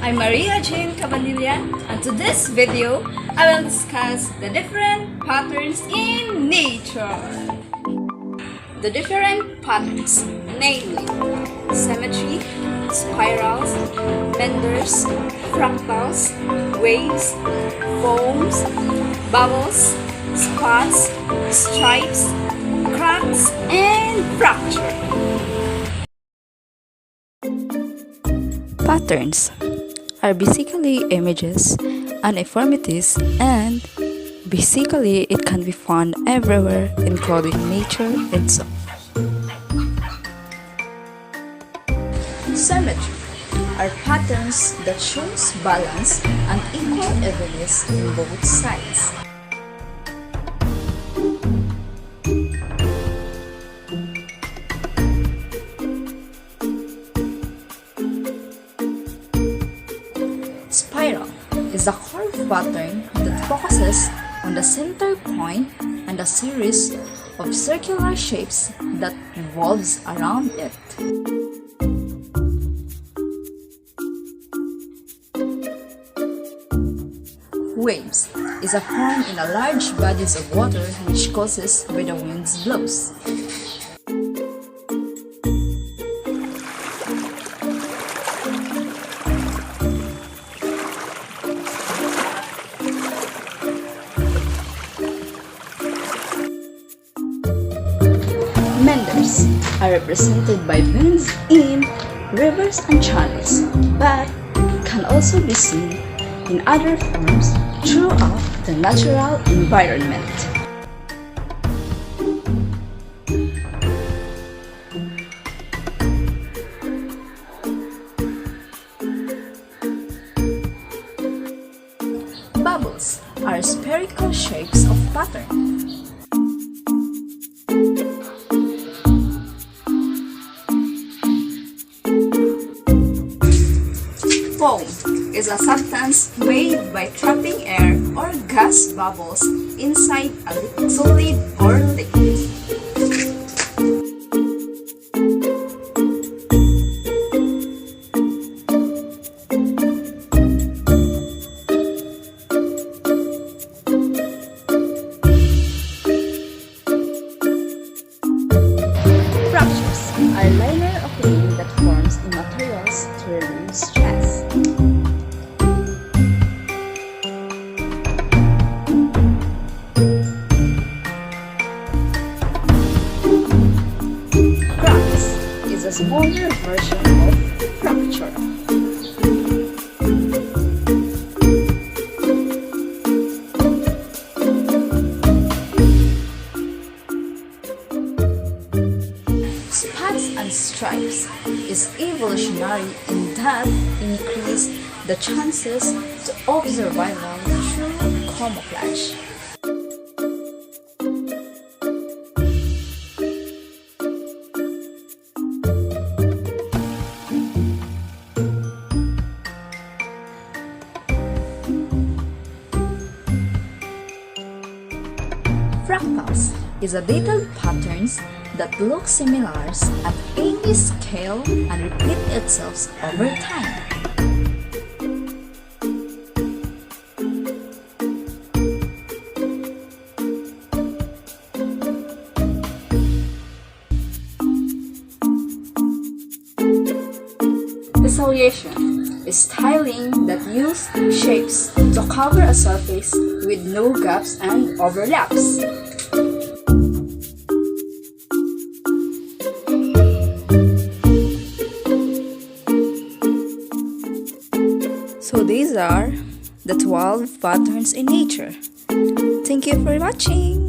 I'm Maria Jane Cabanilla, and to this video, I will discuss the different patterns in nature. The different patterns, namely symmetry, spirals, meanders, fractals, waves, foams, bubbles, spots, stripes, cracks, and fracture. Patterns are basically images, uniformities, and basically it can be found everywhere, including nature itself. Symmetry are patterns that shows balance and equal evenness in both sides. Spiral is a curved pattern that focuses on the center point and a series of circular shapes that revolves around it. Waves is a form in a large bodies of water which causes by the wind's blows. Meanders are represented by bends in rivers and channels, but can also be seen in other forms throughout the natural environment. Bubbles are spherical shapes of pattern. Foam is a substance made by trapping air or gas bubbles inside a solid or liquid. Fractures are linear opening that forms in materials to relieve stress. Cracks is a smaller version of fracture. Spots and stripes is evolutionary in that increase the chances of survival through camouflage. Fractals is a detailed patterns that look similar at any scale and repeat itself over time. Tessellation is styling that use shapes to cover a surface with no gaps and overlaps. So these are the 12 patterns in nature. Thank you for watching.